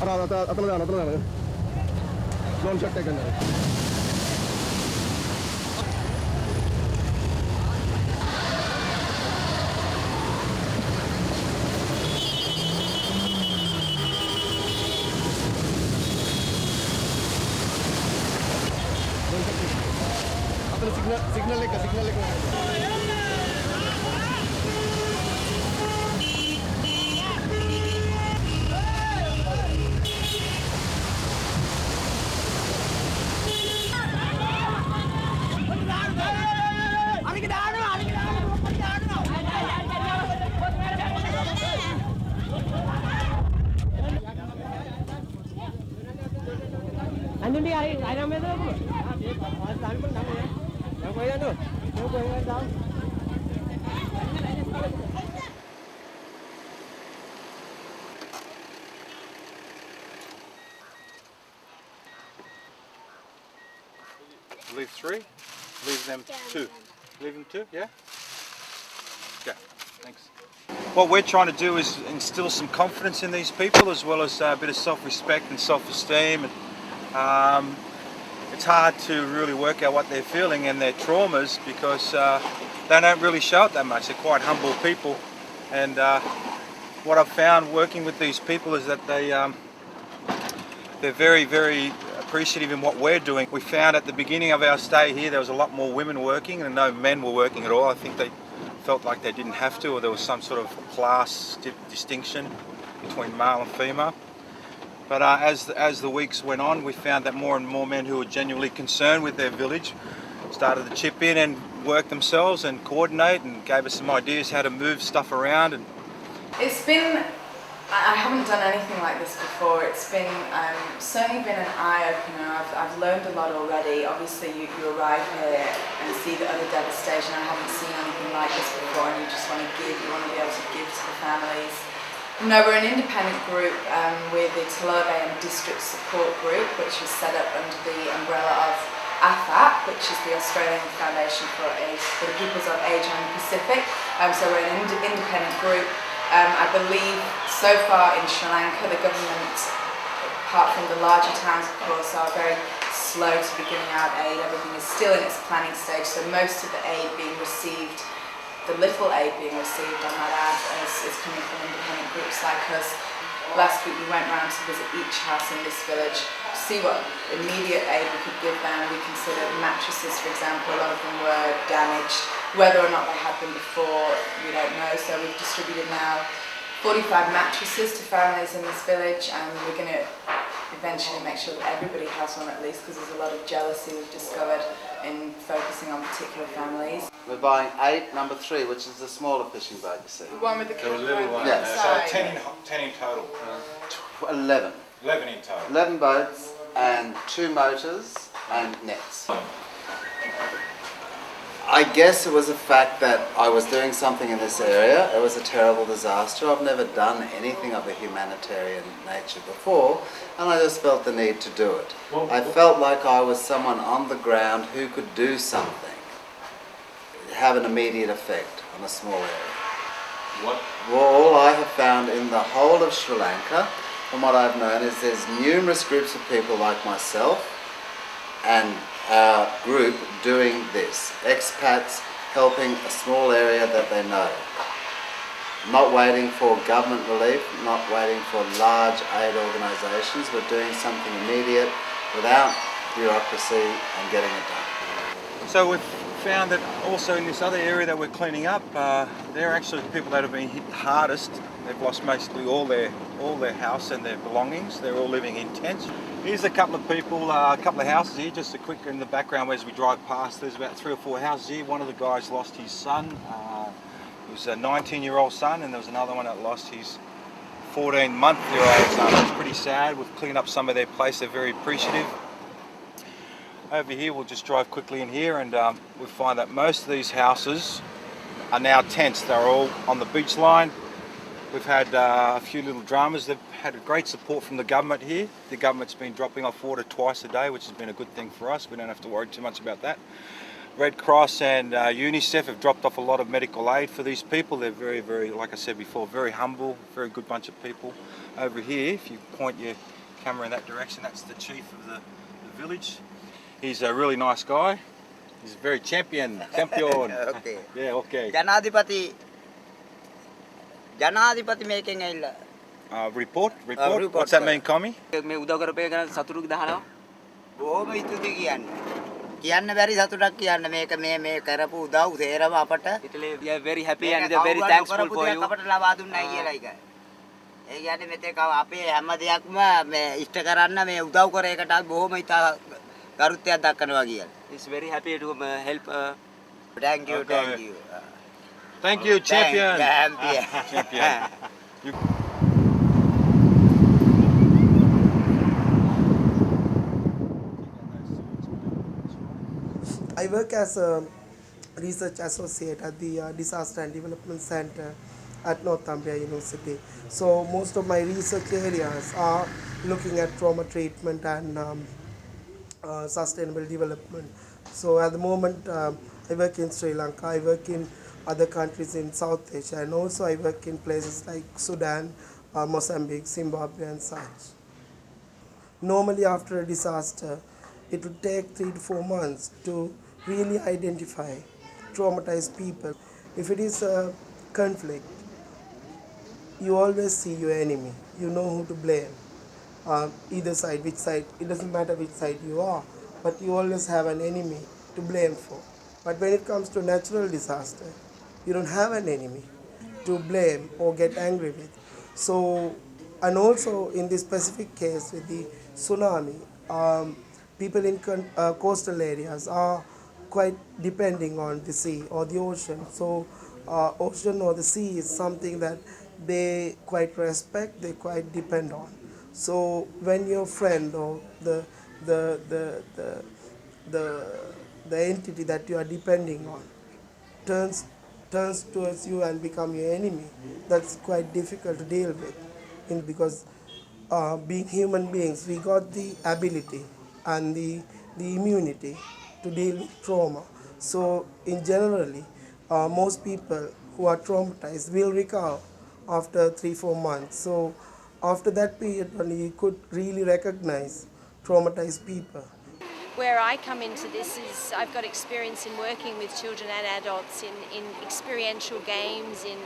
Non check taken. Signal Leave 3, leave them 2. Leave them 2, yeah? Okay, thanks. What we're trying to do is instill some confidence in these people, as well as a bit of self-respect and self-esteem. It's hard to really work out what they're feeling and their traumas, because they don't really show it that much. They're quite humble people, and what I've found working with these people is that they're very, very appreciative in what we're doing. We found at the beginning of our stay here there was a lot more women working and no men were working at all. I think they felt like they didn't have to, or there was some sort of class distinction between male and female. But as the weeks went on, we found that more and more men who were genuinely concerned with their village started to chip in and work themselves and coordinate, and gave us some ideas how to move stuff around. And it's been, I haven't done anything like this before. It's been certainly been an eye-opener. I've learned a lot already. Obviously you arrive here and see the utter devastation. I haven't seen anything like this before, and you just want to give, you want to be able to give to the families. No, we're an independent group with the Tallaha District Support Group, which was set up under the umbrella of AFAP, which is the Australian Foundation for the Peoples of Asia and the Pacific. So we're an independent group. I believe so far in Sri Lanka, the government, apart from the larger towns of course, are very slow to be giving out aid. Everything is still in its planning stage, so most of the aid being received, the little aid being received, I might add, is coming from independent groups like us. Last week we went round to visit each house in this village to see what immediate aid we could give them. We considered mattresses, for example. A lot of them were damaged. Whether or not they had been before, we don't know. So we've distributed now 45 mattresses to families in this village, and we're going to eventually make sure that everybody has one at least, because there's a lot of jealousy we've discovered in focusing on particular families. We're buying 8, number 3, which is the smaller fishing boat, you see. The one with the little one. Yes. So 10 in total. 11. 11 in total. 11 boats and 2 motors and nets. I guess it was a fact that I was doing something in this area. It was a terrible disaster. I've never done anything of a humanitarian nature before, and I just felt the need to do it. I felt like I was someone on the ground who could do something, have an immediate effect on a small area. Well, all I have found in the whole of Sri Lanka, from what I've known, is there's numerous groups of people like myself and our group doing this. Expats helping a small area that they know. Not waiting for government relief, not waiting for large aid organisations, but doing something immediate without bureaucracy and getting it done. So we've found that also in this other area that we're cleaning up, they're actually the people that have been hit hardest. They've lost basically all their house and their belongings. They're all living in tents. Here's a couple of people, a couple of houses here, just a quick in the background as we drive past. There's about 3 or 4 houses here. One of the guys lost his son. It was a 19-year-old son, and there was another one that lost his 14-month-year-old son. It's pretty sad. We've cleaned up some of their place. They're very appreciative. Over here, we'll just drive quickly in here, and we find that most of these houses are now tents. They're all on the beach line. We've had a few little dramas. They've had great support from the government here. The government's been dropping off water twice a day, which has been a good thing for us. We don't have to worry too much about that. Red Cross and UNICEF have dropped off a lot of medical aid for these people. They're very, very, like I said before, very humble, very good bunch of people. Over here, if you point your camera in that direction, that's the chief of the village. He's a really nice guy. He's very champion. Okay. Yeah, okay. ජනාධිපති මේකෙන් ඇවිල්ලා Report? report What's that mean, Commie? මේ උදව් කරපේ ගැන සතුටු දහනවා. බොහොම ස්තුතියි කියන්නේ. කියන්න බැරි සතුටක් කියන්න මේක මේ කරපු උදව් තේරම අපට We are very happy and we are very thankful for you. අපට ලබා දුන්නයි කියලා එකයි. ඒ කියන්නේ මෙතෙක් අපේ හැම දෙයක්ම මේ ඉෂ්ට කරන්න මේ උදව් කර එකට අපි බොහොම ඉතා ගරුත්වයක් දක්වනවා කියලා. He's very happy to help. Thank you. Thank you, champion. Champion. I work as a research associate at the Disaster and Development Center at Northumbria University. So most of my research areas are looking at trauma treatment and sustainable development. So at the moment I work in Sri Lanka, I work in other countries in South Asia, and also I work in places like Sudan, Mozambique, Zimbabwe and such. Normally after a disaster, it would take 3 to 4 months to really identify traumatized people. If it is a conflict, you always see your enemy. You know who to blame. Either side, which side, it doesn't matter which side you are, but you always have an enemy to blame for. But when it comes to natural disaster, you don't have an enemy to blame or get angry with. So, and also in this specific case with the tsunami, people in coastal areas are quite depending on the sea or the ocean. So ocean or the sea is something that they quite respect, they quite depend on. So when your friend or the entity that you are depending on turns towards you and become your enemy, that's quite difficult to deal with. Because being human beings, we got the ability and the immunity to deal with trauma. So in generally, most people who are traumatized will recover after 3-4 months. So after that period, only you could really recognize traumatized people. Where I come into this is I've got experience in working with children and adults in experiential games, in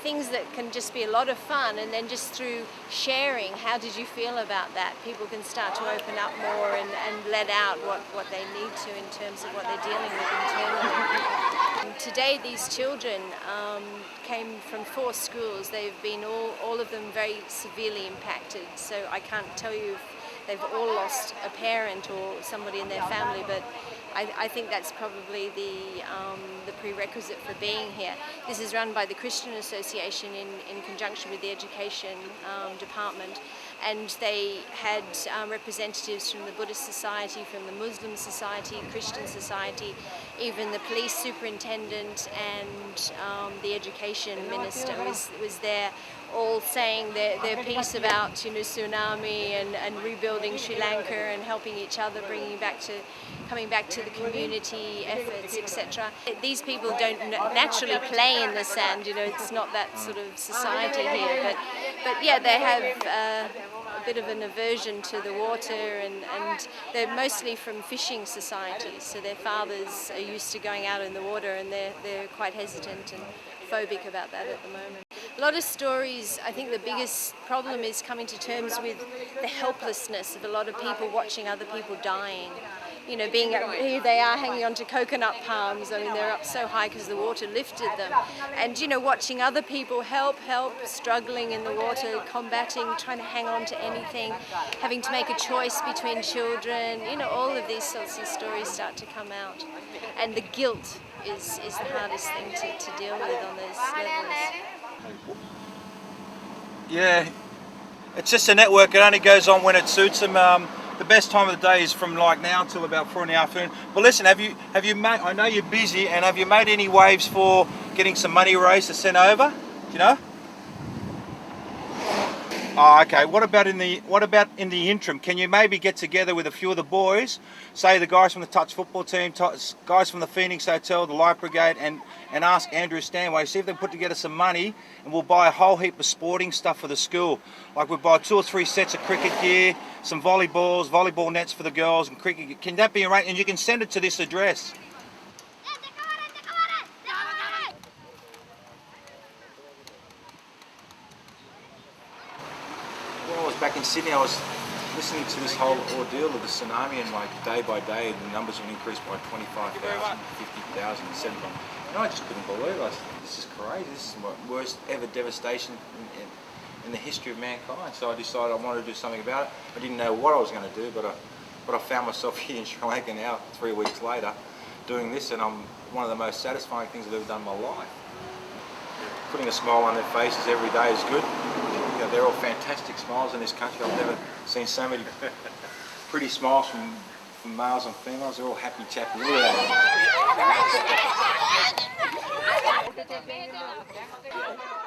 things that can just be a lot of fun, and then just through sharing, how did you feel about that? People can start to open up more and let out what they need to in terms of what they're dealing with internally. Today these children came from 4 schools. They've been all of them very severely impacted, so I can't tell you if they've all lost a parent or somebody in their family, but I think that's probably the prerequisite for being here. This is run by the Christian Association in conjunction with the Education Department, and they had representatives from the Buddhist Society, from the Muslim Society, Christian Society, even the police superintendent and the education minister was there, all saying their piece about tsunami and rebuilding Sri Lanka and helping each other, coming back to the community efforts, etc. These people don't naturally play in the sand, it's not that sort of society here, but yeah, they have a bit of an aversion to the water, and they're mostly from fishing societies, so their fathers are used to going out in the water, and they're quite hesitant and phobic about that at the moment. A lot of stories, I think the biggest problem is coming to terms with the helplessness of a lot of people watching other people dying. Being here they are hanging onto coconut palms. I mean, they're up so high because the water lifted them. And, watching other people help, struggling in the water, combating, trying to hang on to anything, having to make a choice between children, all of these sorts of stories start to come out. And the guilt is the hardest thing to deal with on those levels. Yeah, it's just a network. It only goes on when it suits them. The best time of the day is from like now till about 4 in the afternoon. But listen, have you made? I know you're busy, and have you made any waves for getting some money raised to send over? Do you know? Oh, okay. What about in the interim? Can you maybe get together with a few of the boys, say the guys from the touch football team, guys from the Phoenix Hotel, the Light Brigade, and ask Andrew Stanway, see if they can put together some money, and we'll buy a whole heap of sporting stuff for the school. Like we'll buy 2 or 3 sets of cricket gear, some volleyballs, volleyball nets for the girls, and cricket. Can that be arranged? And you can send it to this address. When I was back in Sydney, I was listening to this whole ordeal of the tsunami, and like day by day, the numbers would increase by 25,000, 50,000, 70,000. And I just couldn't believe it. I said, this is crazy. This is the worst ever devastation in the history of mankind. So I decided I wanted to do something about it. I didn't know what I was going to do, but I found myself here in Sri Lanka now, 3 weeks later, doing this, and I'm one of the most satisfying things I've ever done in my life. Putting a smile on their faces every day is good. You know, they're all fantastic smiles in this country. I've never seen so many pretty smiles from males and females. They're all happy chappy. Look at that.